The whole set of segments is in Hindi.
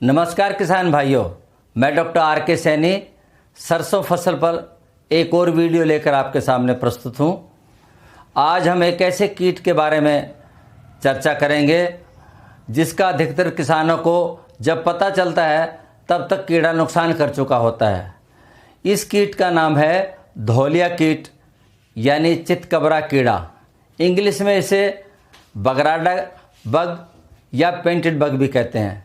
नमस्कार किसान भाइयों, मैं डॉक्टर आर के सैनी सरसों फसल पर एक और वीडियो लेकर आपके सामने प्रस्तुत हूँ। आज हम एक ऐसे कीट के बारे में चर्चा करेंगे जिसका अधिकतर किसानों को जब पता चलता है तब तक कीड़ा नुकसान कर चुका होता है। इस कीट का नाम है धौलिया कीट यानी चितकबरा कीड़ा। इंग्लिश में इसे बगराडा बग या पेंटेड बग भी कहते हैं।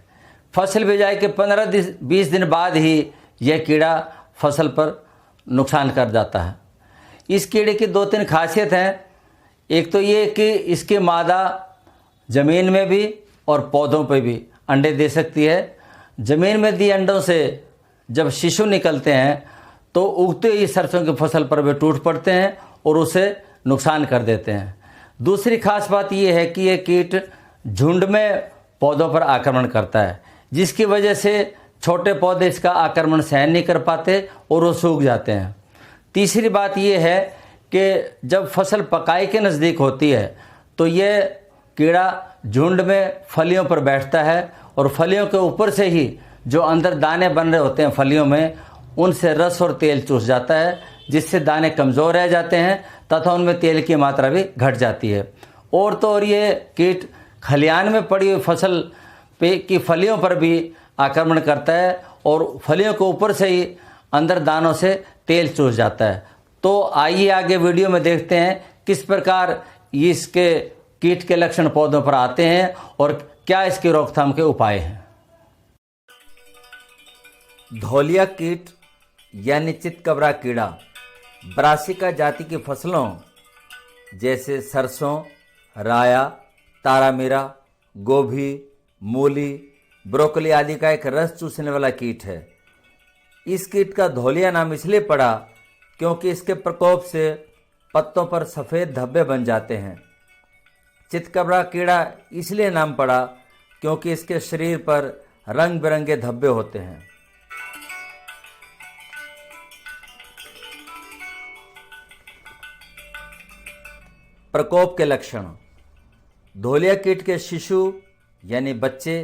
फसल बिजाई के 15-20 दिन बाद ही यह कीड़ा फसल पर नुकसान कर जाता है। इस कीड़े की 2-3 खासियत हैं। एक तो ये कि इसकी मादा ज़मीन में भी और पौधों पर भी अंडे दे सकती है। ज़मीन में दी अंडों से जब शिशु निकलते हैं तो उगते ही सरसों की फसल पर वे टूट पड़ते हैं और उसे नुकसान कर देते हैं। दूसरी खास बात यह है कि यह कीट झुंड में पौधों पर आक्रमण करता है, जिसकी वजह से छोटे पौधे इसका आक्रमण सहन नहीं कर पाते और वो सूख जाते हैं। तीसरी बात यह है कि जब फसल पकाई के नज़दीक होती है तो ये कीड़ा झुंड में फलियों पर बैठता है और फलियों के ऊपर से ही जो अंदर दाने बन रहे होते हैं फलियों में, उनसे रस और तेल चूस जाता है, जिससे दाने कमज़ोर रह जाते हैं तथा उनमें तेल की मात्रा भी घट जाती है। और तो और ये कीट खलिहान में पड़ी हुई फसल पे की फलियों पर भी आक्रमण करता है और फलियों के ऊपर से ही अंदर दानों से तेल चूस जाता है। तो आइए आगे वीडियो में देखते हैं किस प्रकार इसके कीट के लक्षण पौधों पर आते हैं और क्या इसकी रोकथाम के उपाय हैं। धौलिया कीट यानी चितकबरा कीड़ा ब्रासिका जाति की फसलों जैसे सरसों, राया, तारामीरा, गोभी, मूली, ब्रोकली आदि का एक रस चूसने वाला कीट है। इस कीट का धौलिया नाम इसलिए पड़ा क्योंकि इसके प्रकोप से पत्तों पर सफ़ेद धब्बे बन जाते हैं। चितकबरा कीड़ा इसलिए नाम पड़ा क्योंकि इसके शरीर पर रंग बिरंगे धब्बे होते हैं। प्रकोप के लक्षण: धौलिया कीट के शिशु यानी बच्चे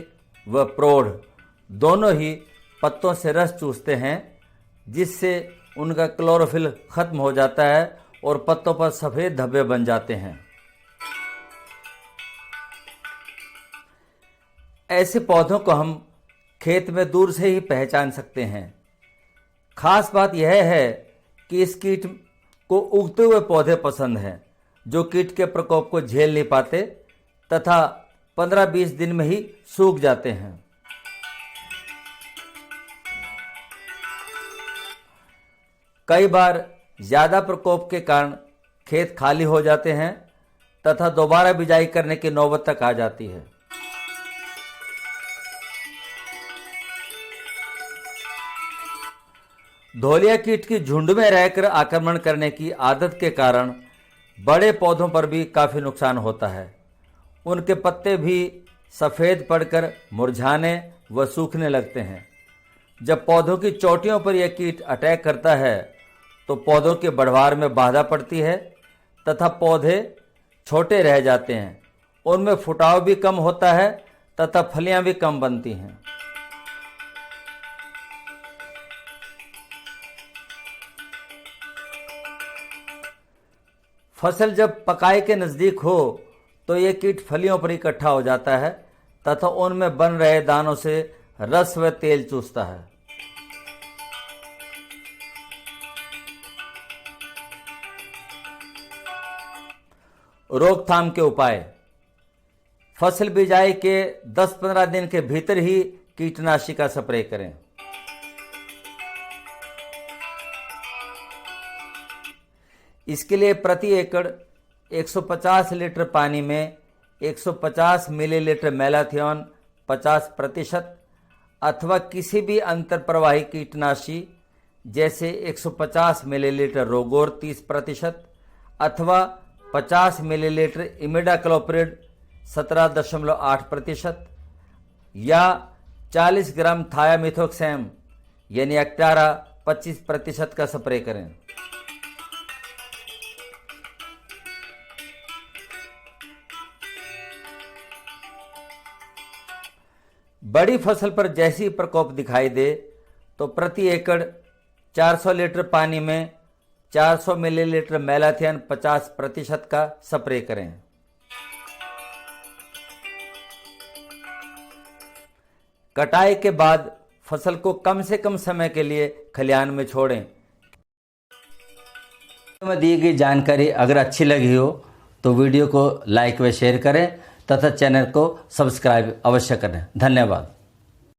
व प्रौढ़ दोनों ही पत्तों से रस चूसते हैं, जिससे उनका क्लोरोफिल खत्म हो जाता है और पत्तों पर सफ़ेद धब्बे बन जाते हैं। ऐसे पौधों को हम खेत में दूर से ही पहचान सकते हैं। खास बात यह है कि इस कीट को उगते हुए पौधे पसंद हैं, जो कीट के प्रकोप को झेल नहीं पाते तथा 15-20 दिन में ही सूख जाते हैं। कई बार ज़्यादा प्रकोप के कारण खेत खाली हो जाते हैं तथा दोबारा बिजाई करने की नौबत तक आ जाती है। धौलिया कीट की झुंड में रहकर आक्रमण करने की आदत के कारण बड़े पौधों पर भी काफ़ी नुकसान होता है। उनके पत्ते भी सफ़ेद पड़कर मुरझाने व सूखने लगते हैं। जब पौधों की चोटियों पर यह कीट अटैक करता है तो पौधों के बढ़वार में बाधा पड़ती है तथा पौधे छोटे रह जाते हैं। उनमें फुटाव भी कम होता है तथा फलियां भी कम बनती हैं। फसल जब पकाई के नज़दीक हो तो ये कीट फलियों पर इकट्ठा हो जाता है तथा उनमें बन रहे दानों से रस व तेल चूसता है। रोकथाम के उपाय: फसल बिजाई के 10-15 दिन के भीतर ही कीटनाशी का स्प्रे करें। इसके लिए प्रति एकड़ 150 लीटर पानी में 150 मिलीलीटर मैलाथियन 50% अथवा किसी भी अंतर प्रवाही कीटनाशी जैसे 150 मिलीलीटर रोगोर 30% अथवा 50 मिलीलीटर इमिडाक्लोप्रिड 17.8% या 40 ग्राम थायामिथोक्सैम यानी एक्टारा 25% का स्प्रे करें। बड़ी फसल पर जैसे ही प्रकोप दिखाई दे तो प्रति एकड़ 400 लीटर पानी में 400 मिलीलीटर मैलाथियन 50% का स्प्रे करें। कटाई के बाद फसल को कम से कम समय के लिए खलिहान में छोड़ें। में दी गई जानकारी अगर अच्छी लगी हो तो वीडियो को लाइक व शेयर करें तथा चैनल को सब्सक्राइब अवश्य करें। धन्यवाद।